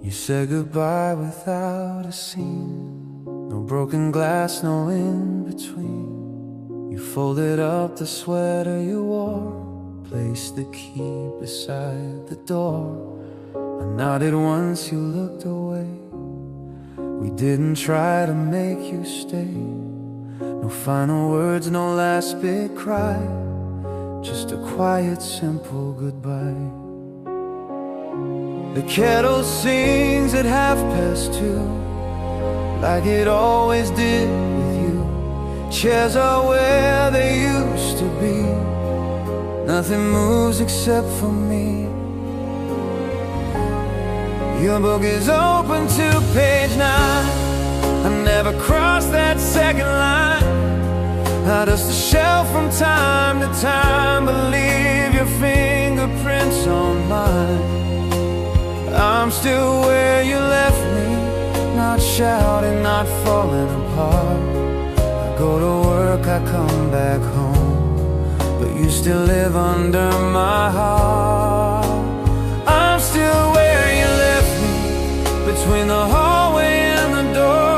You said goodbye without a scene, no broken glass, no in between. You folded up the sweater you wore, placed the key beside the door. I nodded once, you looked away. We didn't try to make you stay. No final words, no last big cry, just a quiet, simple goodbye. The kettle sings at 2:30, like it always did with you. Chairs are where they used to be. Nothing moves except for me. Your book is open to page 9. I never crossed that second line. I dust the shelf from time to time, but leave your fingerprints on mine. I'm still where you left me, not shouting, not falling apart. I go to work, I come back home, but you still live under my heart. I'm still where you left me, between the hallway and the door.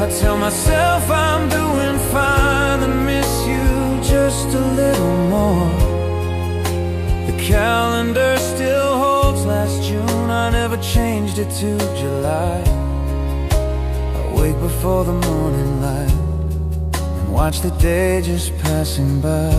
I tell myself I'm doing fine and miss you just a little more. The calendar still holds last June, I never changed it to July. I wake before the morning light and watch the day just passing by.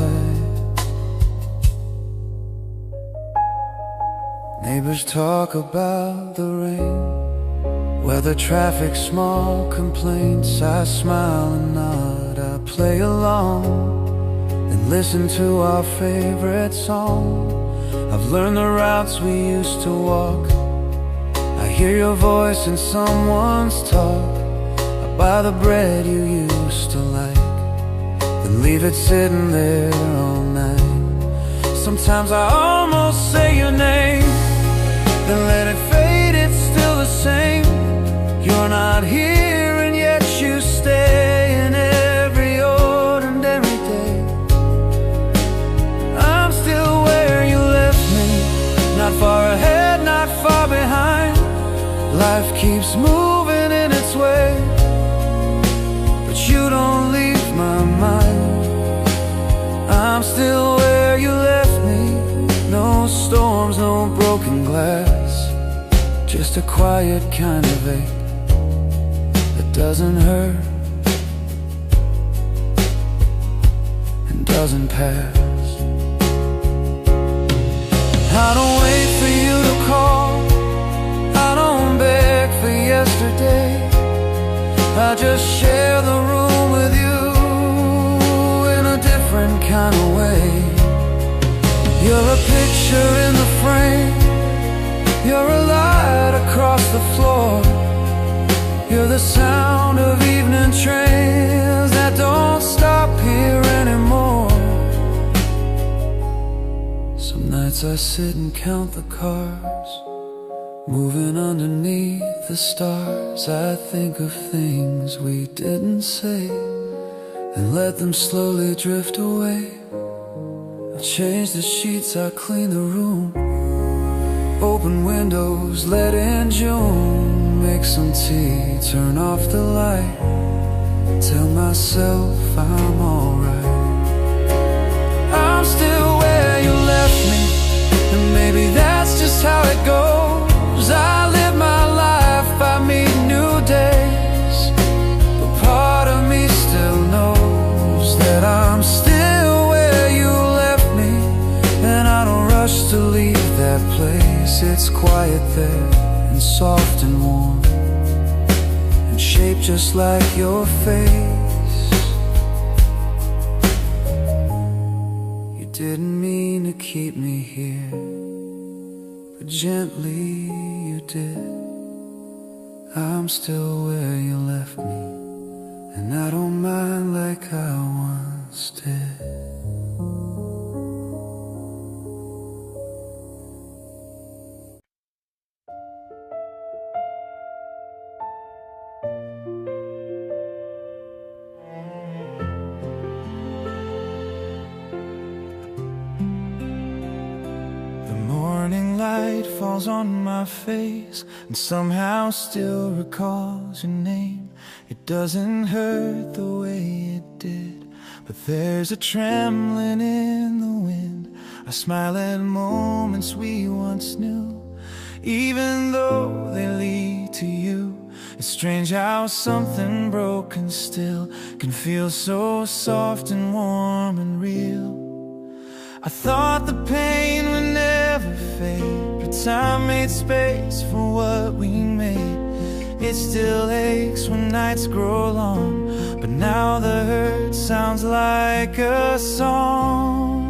Neighbors talk about the rain, weather, traffic, small complaints. I smile and nod, I play along and listen to our favorite song. I've learned the routes we used to walk. I hear your voice in someone's talk. I buy the bread you used to like, then leave it sitting there all night. Sometimes I almost say your name, then let it fade, it's still the same. You're not here and yet you stay in every ordinary day. I'm still where you left me, not far ahead, not far behind. Life keeps moving in its way, but you don't leave my mind. I'm still where you left me, no storms, no broken glass, just a quiet kind of ache that doesn't hurt and doesn't pass. I don't wait for you to call, I don't beg for yesterday. I just share the room with you in a different kind of way. You're a picture in the frame, you're a light across the floor. You're the sound of evening trains that don't stop here anymore. Some nights I sit and count the cars moving underneath the stars. I think of things we didn't say and let them slowly drift away. I change the sheets, I clean the room, open windows, let in June, make some tea, turn off the light, tell myself I'm alright. I'm still where you left me, and maybe that's just how it goes. I live my life, I meet new days, but part of me still knows that I'm still where you left me, and I don't rush to leave that place. It's quiet there and soft and warm and shaped just like your face. You didn't mean to keep me here, but gently you did. I'm still where you left me, and I don't mind like I once did. morning light falls smiles on my face and somehow still recalls your name. It doesn't hurt the way it did, but there's a trembling in the wind. I smile at moments we once knew, even though they lead to you. It's strange how something broken still can feel so soft and warm and real. I thought the pain would never fade, but time made space for what we made. It still aches when nights grow long, but now the hurt sounds like a song.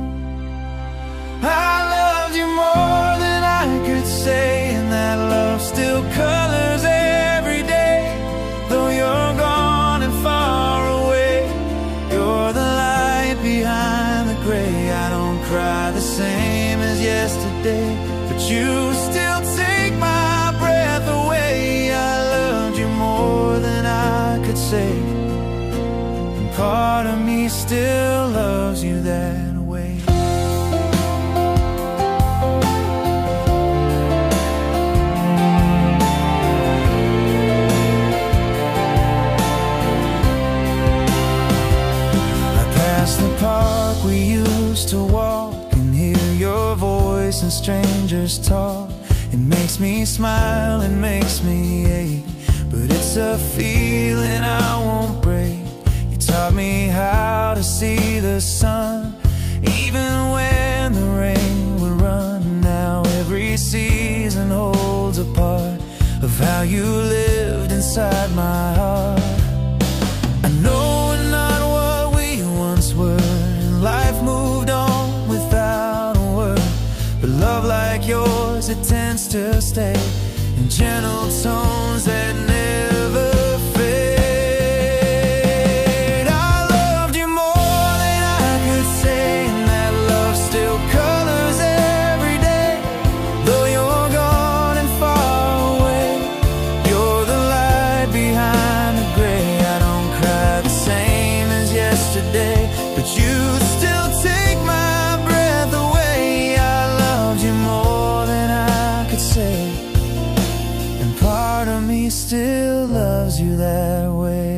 I loved you more than I could say, and that love still colors every day. Though you're gone and far away, you're the light behind the gray. I don't cry the same as yesterday, but you still take my breath away. I loved you more than I could say, and part of me still loves you that way. The park we used to walk and hear your voice and strangers talk. It makes me smile, it makes me ache, but it's a feeling I won't break. You taught me how to see the sun, even when the rain would run. Now every season holds a part of how you lived inside my heart. I know we're not what we once were, and life moved on without a word, but love like yours, it tends to stay in gentle tones that never fade. I loved you more than I could say, and that love still colors every day. Though you're gone and far away, you're the light behind the gray. I don't cry the same as yesterday, but you still take my breath away. I loved you more than I could say, and part of me still loves you that way.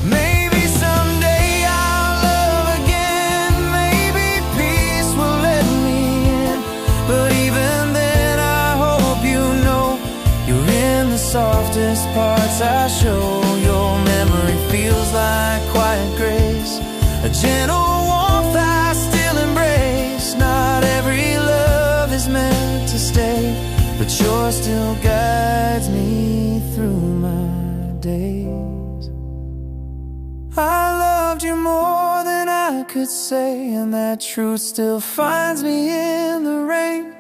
Maybe someday I'll love again, maybe peace will let me in, but even then I hope you know you're in the softest parts I show. Your memory feels like quiet grace, a gentle warmth I still embrace. Not every love is meant to stay, but yours still guides me through my days. I loved you more than I could say, and that truth still finds me in the rain.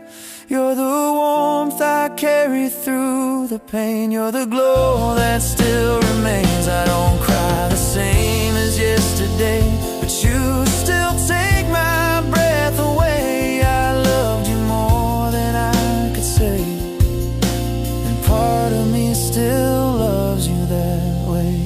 You're the warmth I carry through the pain. You're the glow that still remains. I don't cry the same as yesterday, but you still take my breath away. I loved you more than I could say, and part of me still loves you that way.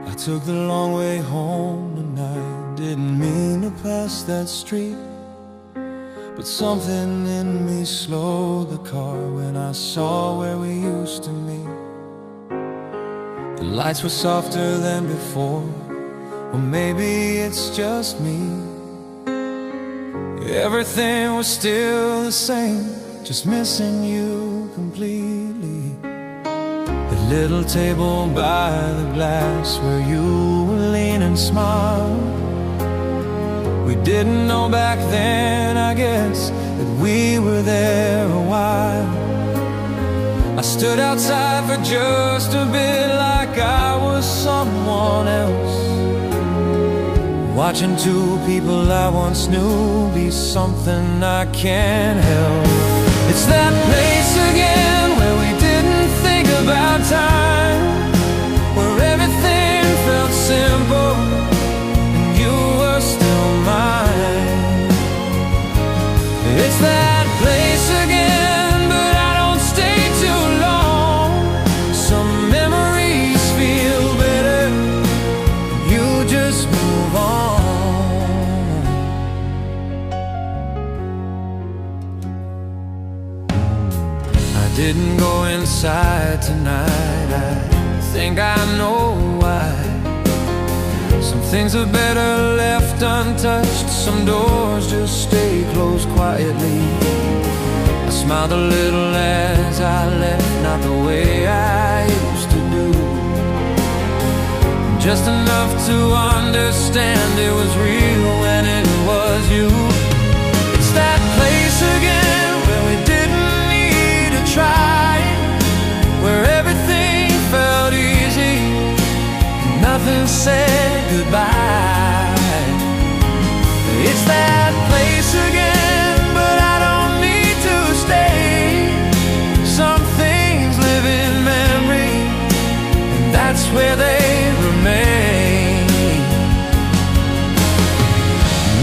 I took the long way home tonight, didn't mean to pass that street, but something in me slowed the car when I saw where we used to meet. The lights were softer than before, or maybe it's just me. Everything was still the same, just missing you completely. The little table by the glass where you would lean and smile. We didn't know back then, I guess, that we were there a while. I stood outside for just a bit, like I was someone else, watching two people I once knew be something I can't help. It's that place again where we didn't think about time, where everything felt simple and you were still mine. It's that place again, but I don't stay too long. Some memories feel better, you just move on. I didn't go inside tonight, I think I know why. Some things are better left untouched, some doors just stay closed quietly. I smiled a little as I left, not the way I used to do, just enough to understand it was real when it was you. It's that place again where we didn't need to try, where everything felt easy, nothing said goodbye. It's that place again, but I don't need to stay. Some things live in memory, and that's where they remain.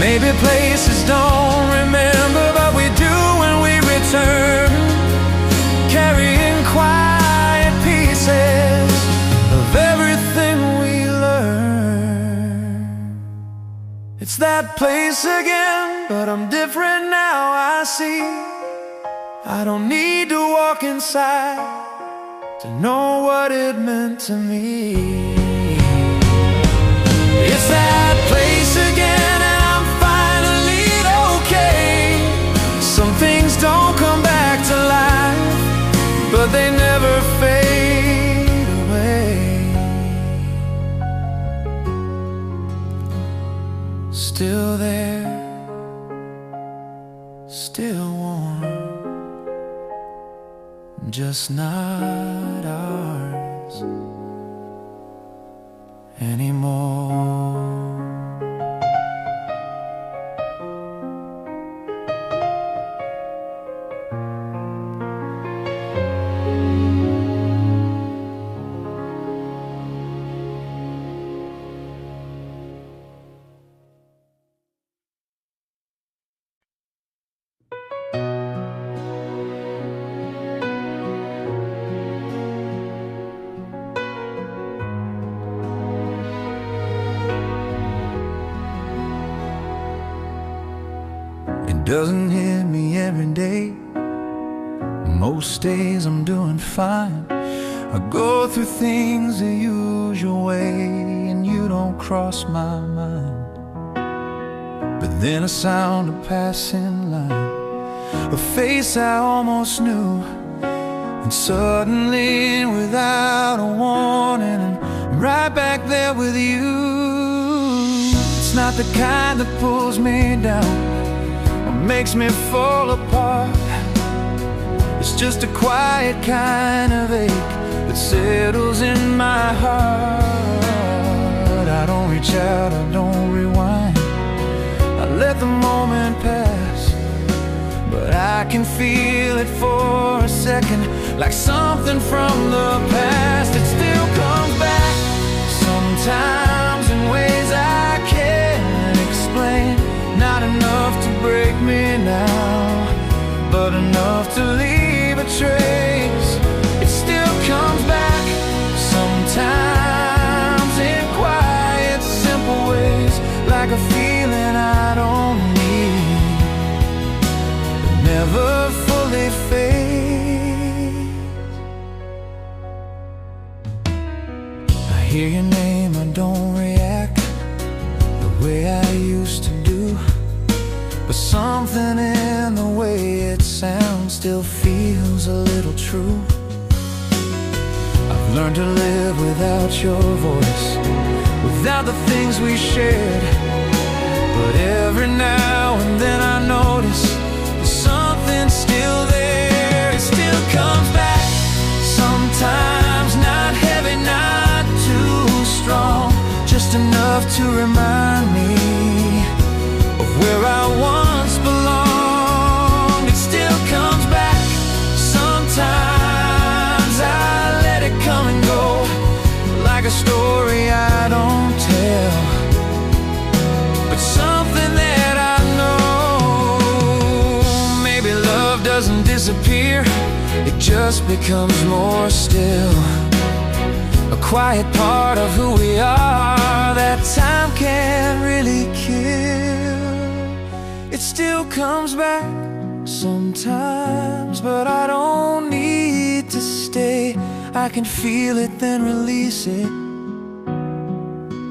Maybe places don't remember, but we do when we return, carrying quiet pieces of everything we learned. It's that place again, but I'm different now, I see. I don't need to walk inside to know what it meant to me. It's that place again, and I'm finally okay. Some things don't come back to life, but they never fade away. Still there, still warm, just not ours anymore. Doesn't hit me every day. Most days I'm doing fine. I go through things the usual way, and you don't cross my mind. But then a sound, a passing line, a face I almost knew, and suddenly, without a warning, I'm right back there with you. It's not the kind that pulls me down, makes me fall apart. It's just a quiet kind of ache that settles in my heart. I don't reach out, I don't rewind, I let the moment pass, but I can feel it for a second, like something from the past. It still comes back, sometimes in ways I can't explain. Not enough to break me now, but enough to leave a trace. It still comes back, sometimes in quiet, simple ways, like a feeling I don't need, but never fully fades. I hear your name, I don't react the way I used to do, but something in the way it sounds still feels a little true. I've learned to live without your voice, without the things we shared, but every now and then I notice there's something still there. It still comes back, sometimes not heavy, not too strong, just enough to remind me disappear, it just becomes more still. A quiet part of who we are that time can't really kill. It still comes back sometimes, but I don't need to stay. I can feel it, then release it,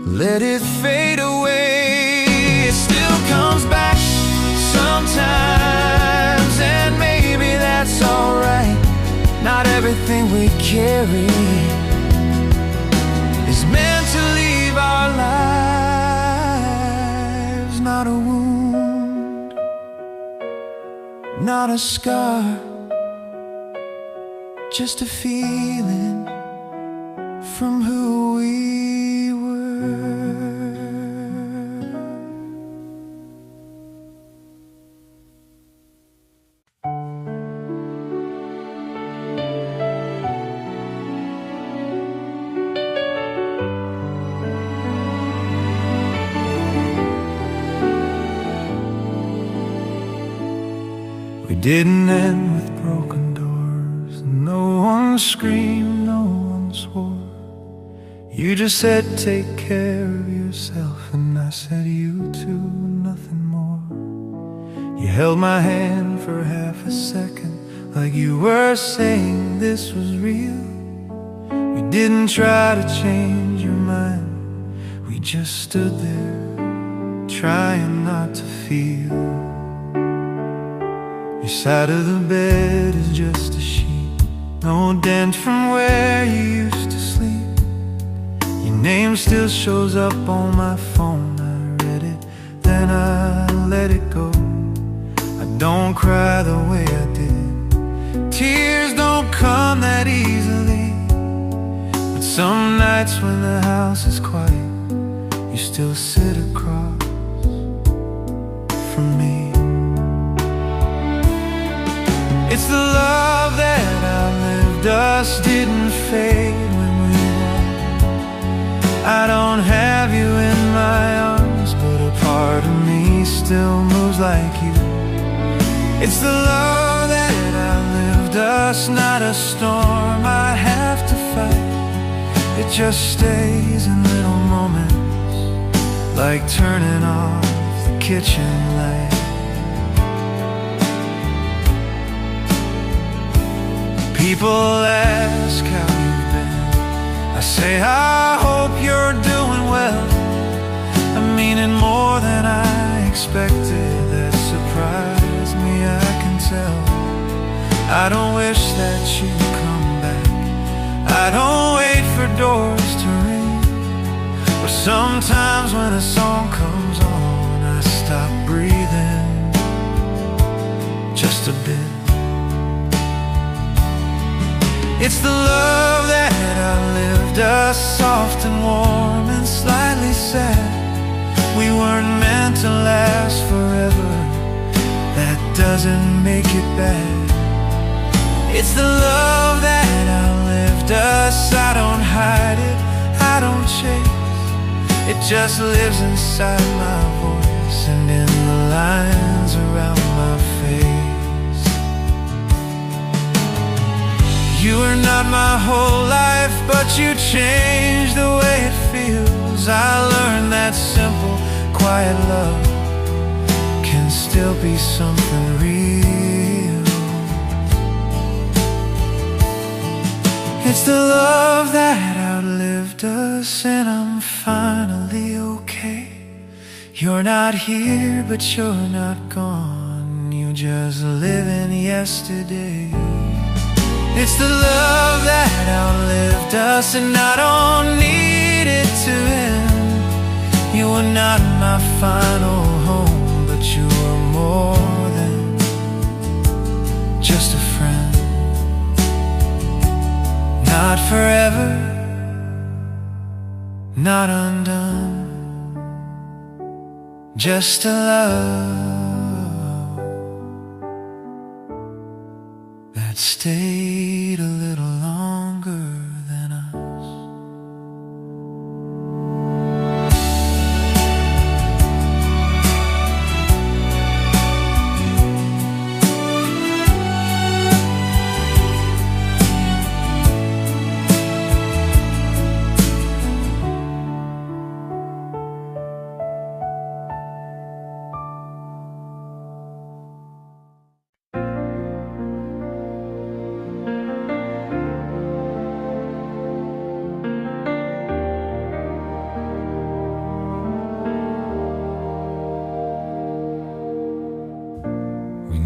let it fade away. It still comes back sometimes, and maybe that's alright. Not everything we carry is meant to leave our lives. Not a wound, not a scar, just a feeling from who we were. We didn't end with broken doors. No one screamed, no one swore. You just said take care of yourself, and I said you too, nothing more. You held my hand for half a second, like you were saying this was real. We didn't try to change your mind, we just stood there trying not to feel. Your side of the bed is just a sheet, no dent from where you used to sleep. Your name still shows up on my phone. I read it, then I let it go. I don't cry the way I did. Tears don't come that easily, but some nights when the house is quiet, you still sit across from me. It's the love that outlived us, didn't fade when we won. I don't have you in my arms, but a part of me still moves like you. It's the love that outlived us, not a storm I have to fight. It just stays in little moments, like turning off the kitchen light. People ask how you've been, I say I hope you're doing well. I mean it more than I expected, that surprised me, I can tell. I don't wish that you'd come back, I don't wait for doors to ring, but sometimes when a song comes on, I stop breathing just a bit. It's the love that outlived us, soft and warm and slightly sad. We weren't meant to last forever, that doesn't make it bad. It's the love that outlived us, I don't hide it, I don't chase. It just lives inside my voice and in the lines around my face. You were not my whole life, but you changed the way it feels. I learned that simple, quiet love can still be something real. It's the love that outlived us, and I'm finally okay. You're not here, but you're not gone. You just live in yesterday. It's the love that outlived us, and I don't need it to end. You were not my final home, but you were more than just a friend. Not forever, not undone, just a love that stayed a little longer than us.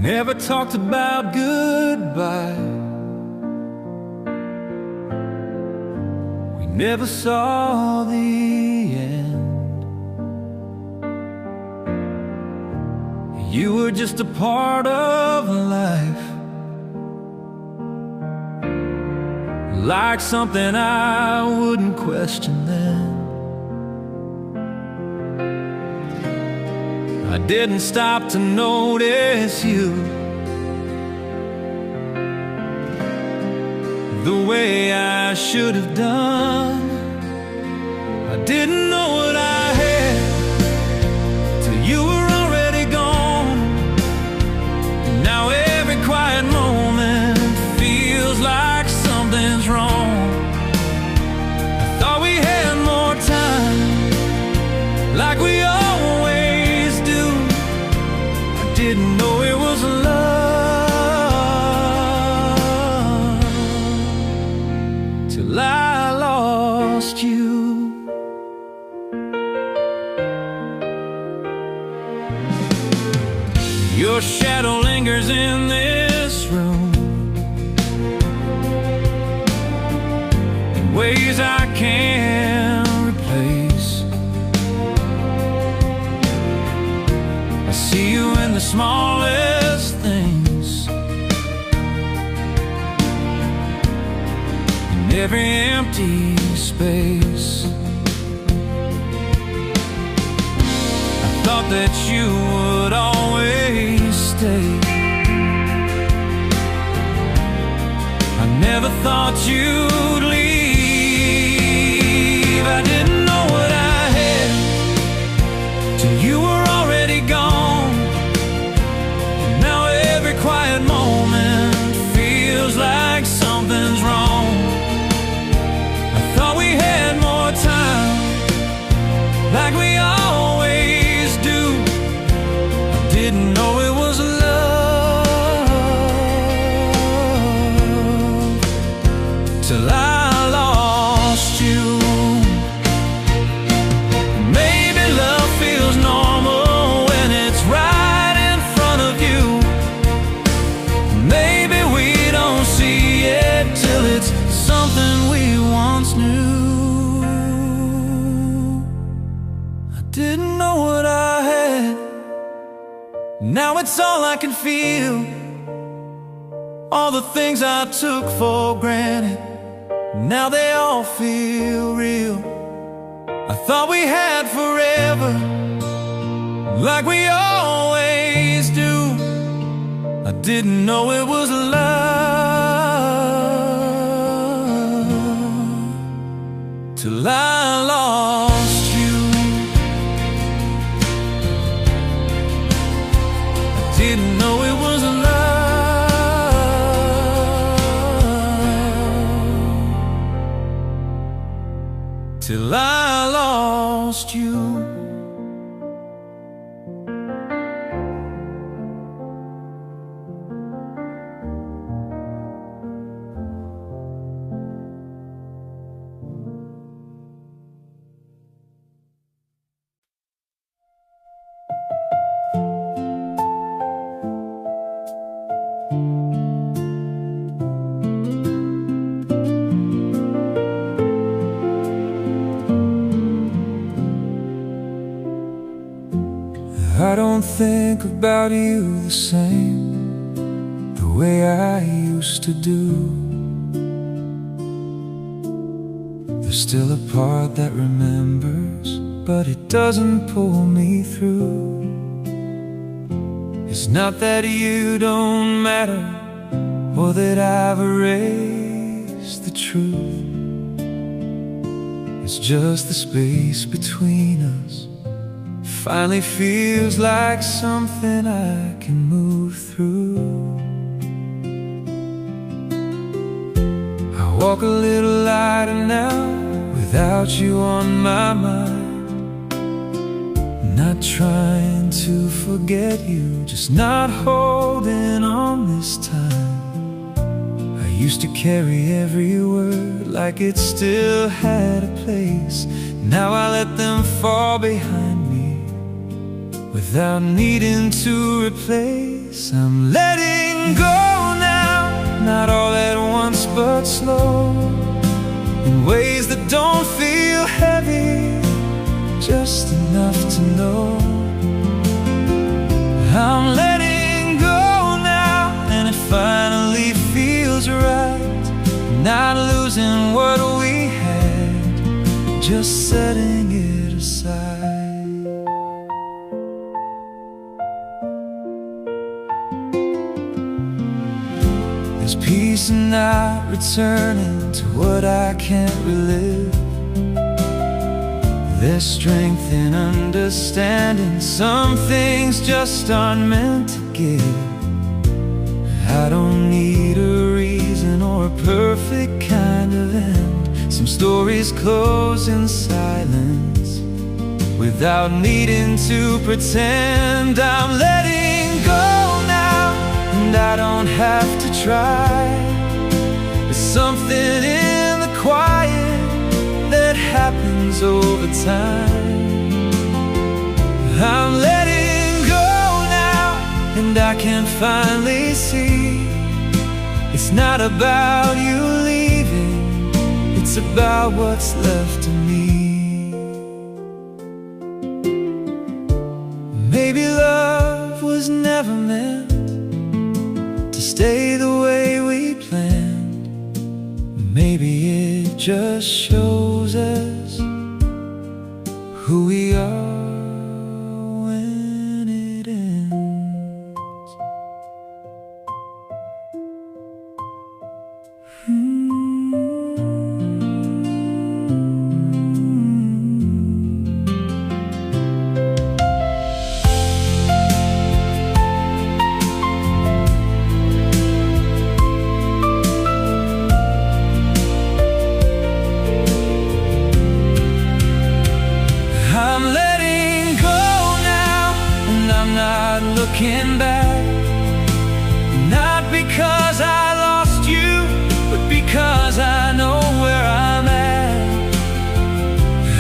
never talked about goodbye. We never saw the end. You were just a part of life, like something I wouldn't question then. I didn't stop to notice you the way I should have done. I didn't know what I had till you were already gone. Now every quiet moment feels like something's wrong. I thought we had more time, like we always do. I didn't know it was love till I lost you. Your shadow lingers in this room in ways I can't replace. I see you in the smallest things, in every empty space. I thought that you would always stay. I never thought you'd leave. I didn't know what I had till you were already gone. And now every quiet moment feels like something's wrong. I thought we had more time, like we always do. I didn't know it was love till I lost you. Maybe love feels normal when it's right in front of you. Maybe we don't see it till it's something we once knew. I didn't know what I had, now it's all I can feel. All the things I took for granted, now they all feel real. I thought we had forever, like we always do. I didn't know it was love till I lost you. I didn't know it was love till I lost you. I don't think about you the same, the way I used to do. There's still a part that remembers, but it doesn't pull me through. It's not that you don't matter, or that I've erased the truth. It's just the space between us finally feels like something I can move through. I walk a little lighter now without you on my mind. Not trying to forget you, just not holding on this time. I used to carry every word like it still had a place. Now I let them fall behind me without needing to replace release. I'm letting go now, not all at once but slow, in ways that don't feel heavy, just enough to know. I'm letting go now, and it finally feels right, not losing what we had, just setting it aside. There's peace in not returning to what I can't relive. There's strength in understanding some things just aren't meant to give. I don't need a reason or a perfect kind of end. Some stories close in silence without needing to pretend. I'm letting go now, and I don't have to try. There's something in the quiet that happens over time. I'm letting go now, and I can finally see it's not about you leaving, it's about what's left of me. Maybe love was never meant to stay the way we planned. Maybe it just shows us who we are when it ends. I'm letting go now, and I'm not looking back. Not because I lost you, but because I know where I'm at.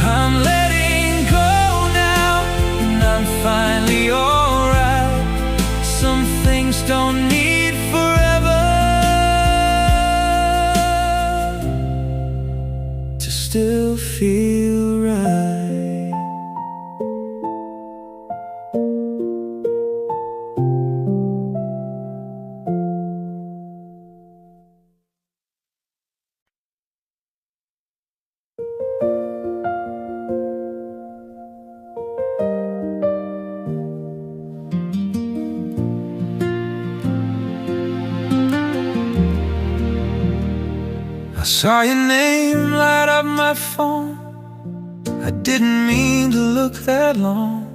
I'm letting go now, and I'm finally alright. Some things don't need forever to still feel right. I saw your name light up my phone. I didn't mean to look that long.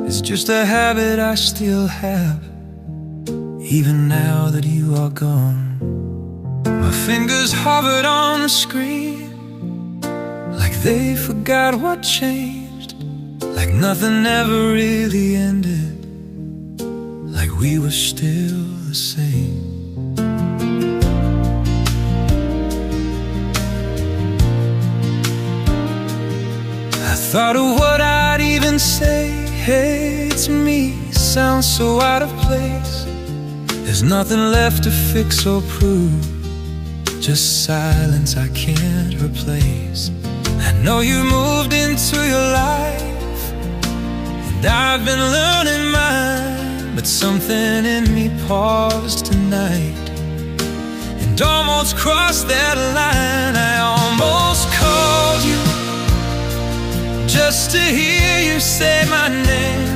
It's just a habit I still have, even now that you are gone. My fingers hovered on the screen, like they forgot what changed, like nothing ever really ended, like we were still the same. Thought of what I'd even say. Hey, it's me, sounds so out of place. There's nothing left to fix or prove, just silence I can't replace. I know you moved into your life, and I've been learning mine, but something in me paused tonight and almost crossed that line. I almost called you just to hear you say my name,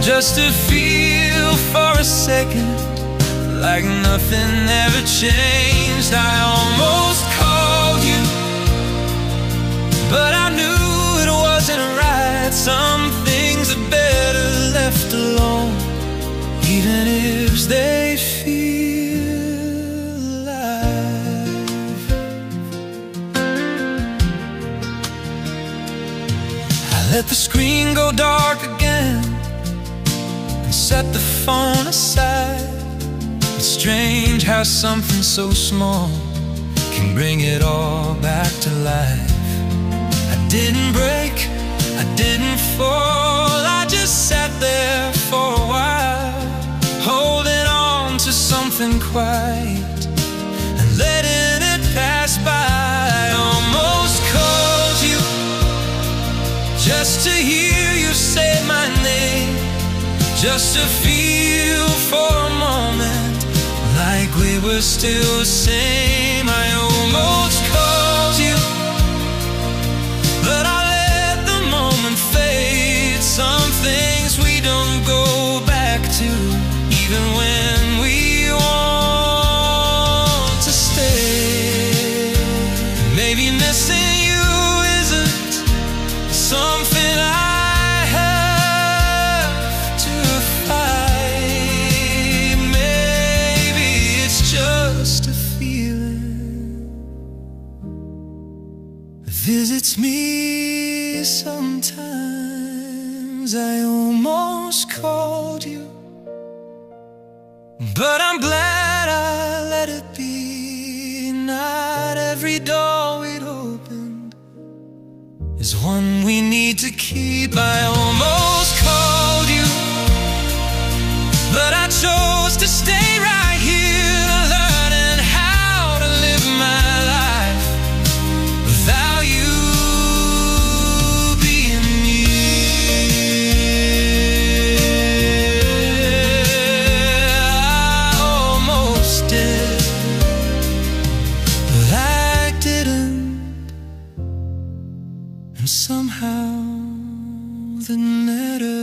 just to feel for a second like nothing ever changed. I almost called you, but I knew it wasn't right. Some things are better left alone, even if they feel alive. I let the screen go dark again and set the phone aside. It's strange how something so small can bring it all back to life. I didn't break, I didn't fall, I just sat there for a while, something quiet and letting it pass by. I almost called you just to hear you say my name, just to feel for a moment like we were still the same. I almost called you, but I let the moment fade. Some things we don't go back to, even when we want to stay. Maybe missing you isn't something I have to fight. Maybe it's just a feeling that visits me sometimes. I almost called you, but I'm glad I let it be. Not every door we'd opened is one we need to keep. I almost called you, but I chose to stay right here, learning how to live my life without you being near. I almost did, but I didn't, and somehow the matter.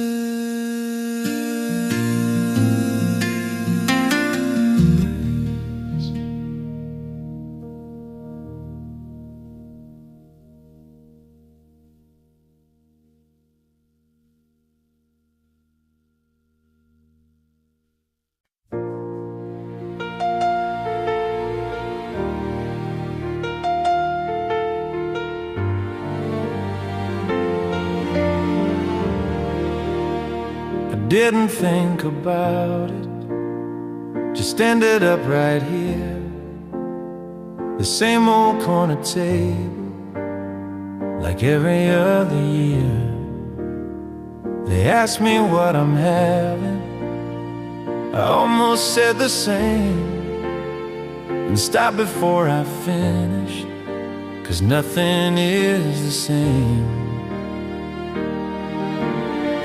Didn't think about it, just ended up right here. The same old corner table, like every other year. They asked me what I'm having, I almost said the same, and stopped before I finished, 'cause nothing is the same.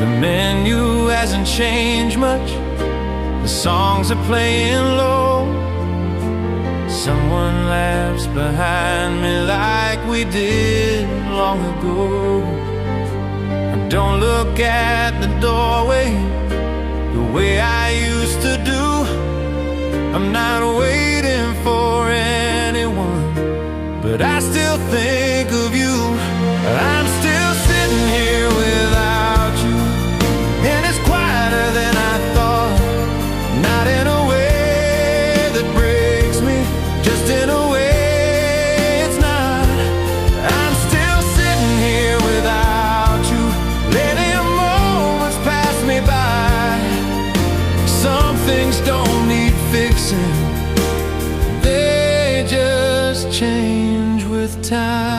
The menu hasn't changed much, the songs are playing low. Someone laughs behind me like we did long ago. I don't look at the doorway the way I used to do. I'm not waiting for anyone, but I still think of you. I'm still sitting here without you, and it's quieter than I thought. Not in a way that breaks me, just in a way it's not. I'm still sitting here without you, letting moments pass me by. Some things don't need fixing, they just change with time.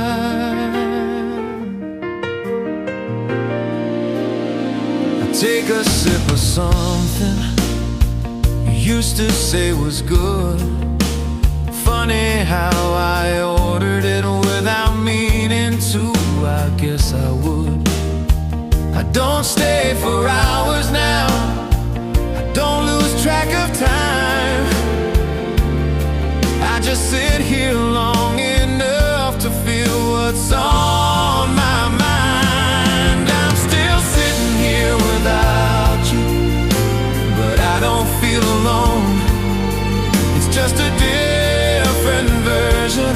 I take a sip of something you used to say was good. Funny how I ordered it without meaning to. I guess I would. I don't stay for hours now, I don't lose track of time. I just sit here long enough to feel what's on my mind. I'm still sitting here without you, but I don't feel alone. It's just a different version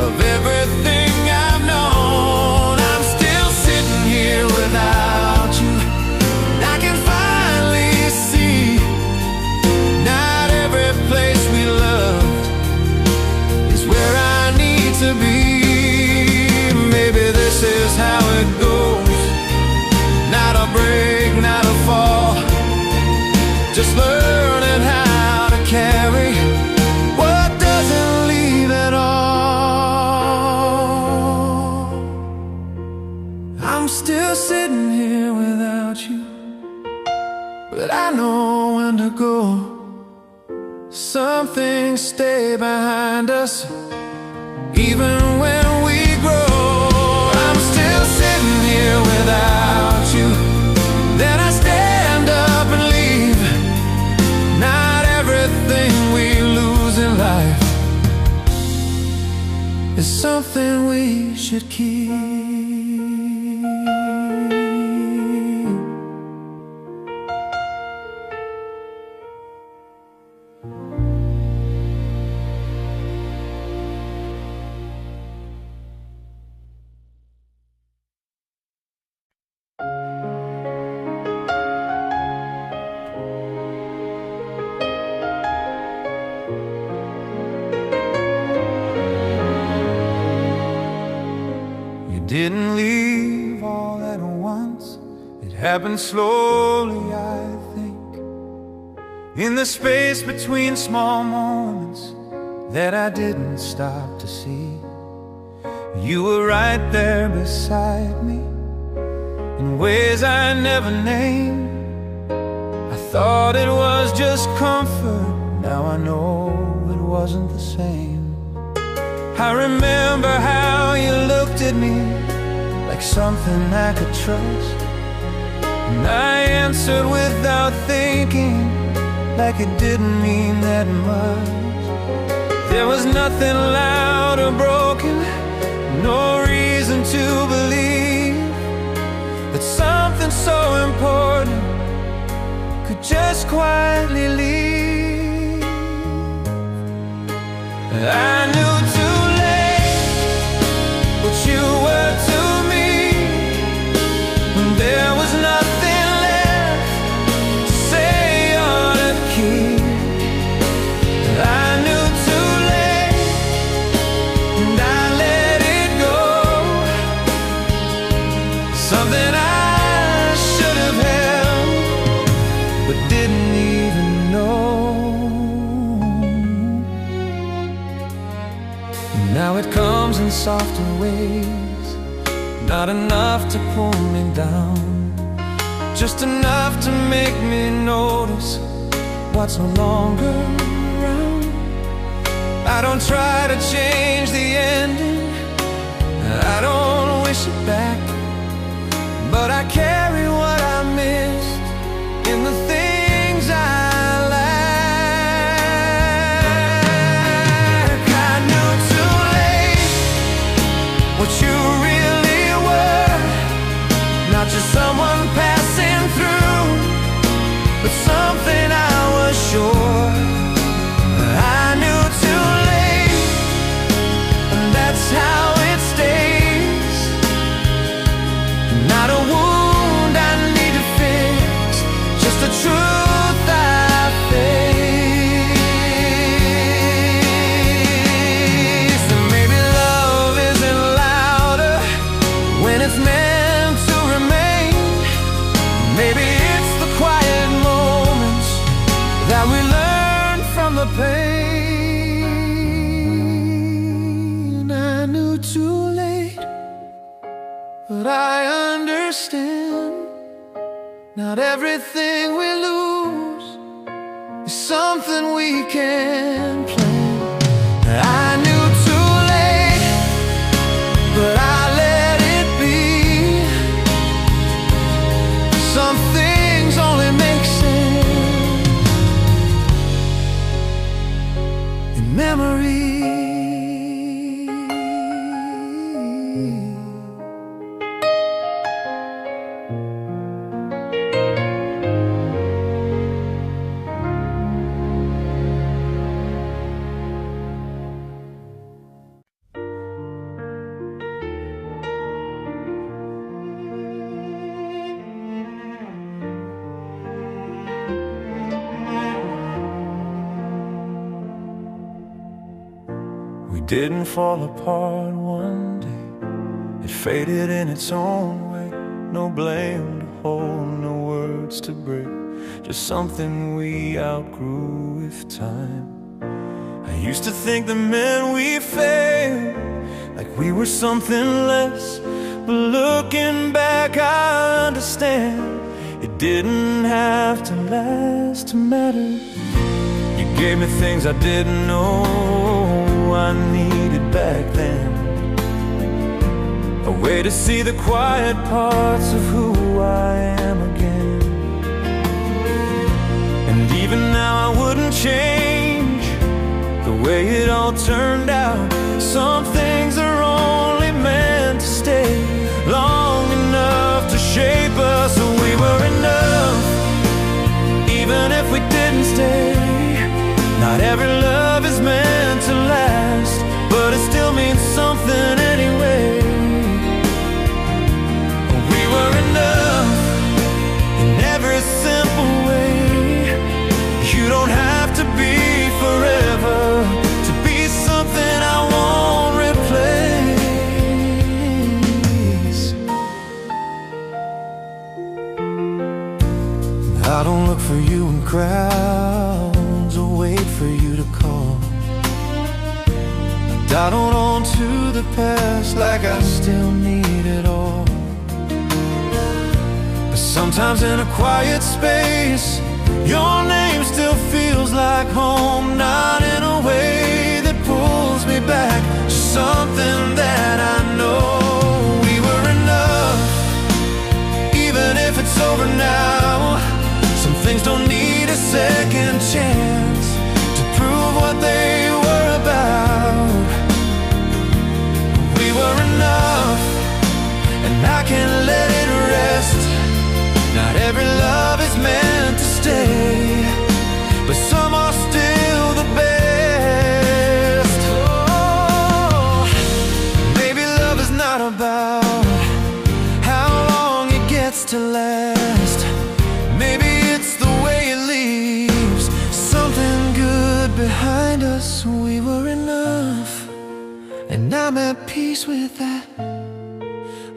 of everything I've known. I'm still sitting here without you, and I can finally see not every place we loved is where I need to be. Maybe this is how it goes, not a break, not a fall, just learning how to carry what doesn't leave at all. I'm still sitting here without you, but I know when to go. some things stay behind us, even when we grow. I'm still sitting here without you, then I stand up and leave. Not everything we lose in life is something we should keep. Didn't leave all at once. It happened slowly, I think, in the space between small moments that I didn't stop to see. You were right there beside me in ways I never named. I thought it was just comfort, now I know it wasn't the same. I remember how you looked at me like something I could trust, and I answered without thinking, like it didn't mean that much. There was nothing loud or broken, no reason to believe that something so important could just quietly leave. I knew too late what you were to me, when there was nothing left to say or to keep. I knew too late, and I let it go. Something I should have held, but didn't even know. Now it comes in softer ways, not enough to pull me down, just enough to make me notice what's no longer around. I don't try to change the ending, I don't wish it back, but I carry what I missed in the things I what you really were, not just someone passing through, but something I was sure I knew too late, and that's how it stays. Not a wound I need to fix, just the truth I face. And maybe love isn't when it's meant to remain. Maybe it's the quiet moments that we learn from the pain. I knew too late, but I understand. Not everything we lose is something we can plan. I knew too late, but I let it be. Some things only make sense in memory. Didn't fall apart one day, it faded in its own way. No blame to hold, no words to break, just something we outgrew with time. I used to think the men we failed, like we were something less, but looking back I understand it didn't have to last to matter. You gave me things I didn't know I needed back then. A way to see the quiet parts of who I am again. And even now I wouldn't change the way it all turned out. Some things are only meant to stay long enough to shape us. So we were enough, even if we didn't stay. Not every love is meant to last, but it still means something anyway. We were enough in every simple way. You don't have to be forever to be something I won't replace. I don't look for you in crowds or wait for you to call. I don't hold on to the past like I still need it all. But sometimes in a quiet space, your name still feels like home. Not in a way that pulls me back, just something that I know. We were enough, even if it's over now. Some things don't need a second chance to prove what they were about. We were enough, and I can let it rest. Not every love is meant to stay, but some are still the best. Oh, maybe love is not about how long it gets to last. Maybe it's the way it leaves something good behind us. We were enough, and I'm at peace with that.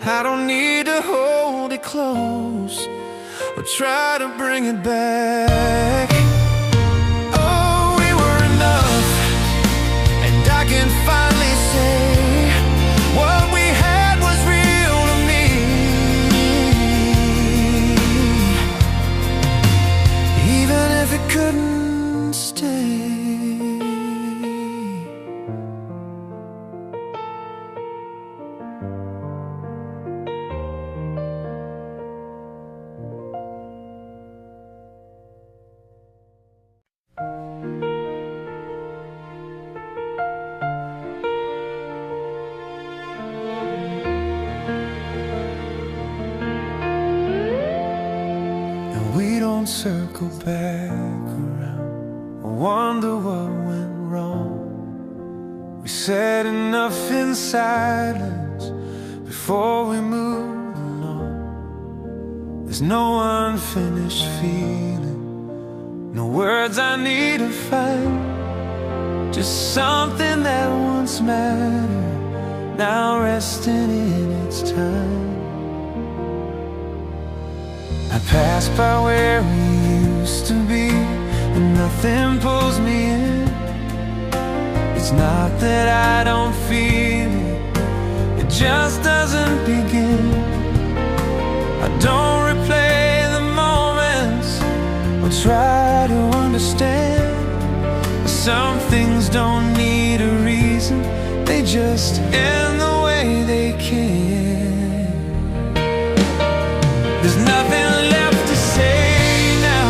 I don't need to hold it close or try to bring it back. Oh, we were enough, and I can finally say what we had was real to me. Even if it couldn't stay. We don't circle back around or wonder what went wrong. We said enough in silence before we moved along. There's no unfinished feeling, no words I need to find. Just something that once mattered, now resting in its time. I pass by where we used to be, and nothing pulls me in. It's not that I don't feel it, it just doesn't begin. I don't replay the moments or try to understand. Some things don't need a reason, they just end the way they can. There's nothing left to say now,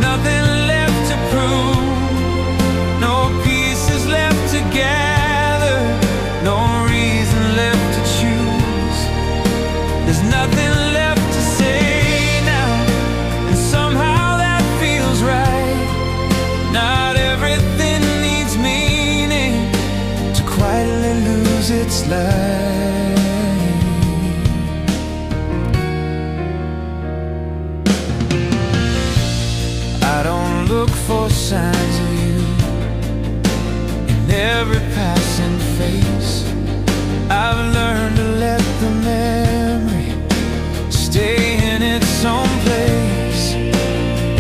nothing left to prove. No pieces left to gather, no reason left to choose. There's nothing left to say now, and somehow that feels right. Not everything needs meaning to quietly lose its life. Look for signs of you in every passing face. I've learned to let the memory stay in its own place.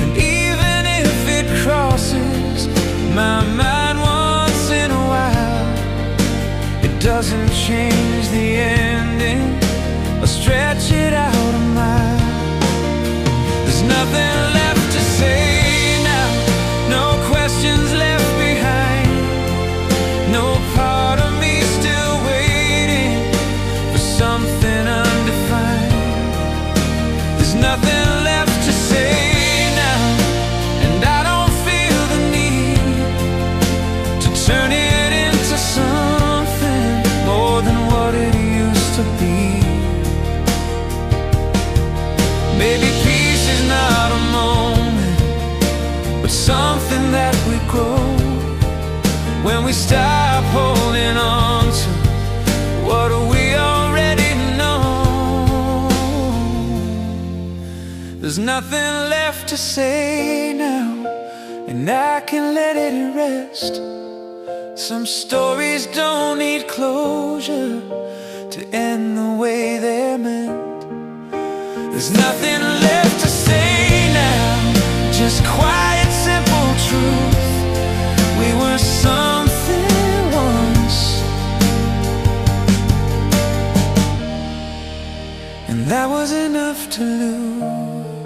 And even if it crosses my mind once in a while, it doesn't change the ending or stretch it out a mile. There's nothing left to say, no question when we stop holding on to what we already know. There's nothing left to say now, and I can let it rest. Some stories don't need closure to end the way they're meant. There's nothing left to say now, just quiet, simple truth. We were something once, and that was enough to lose.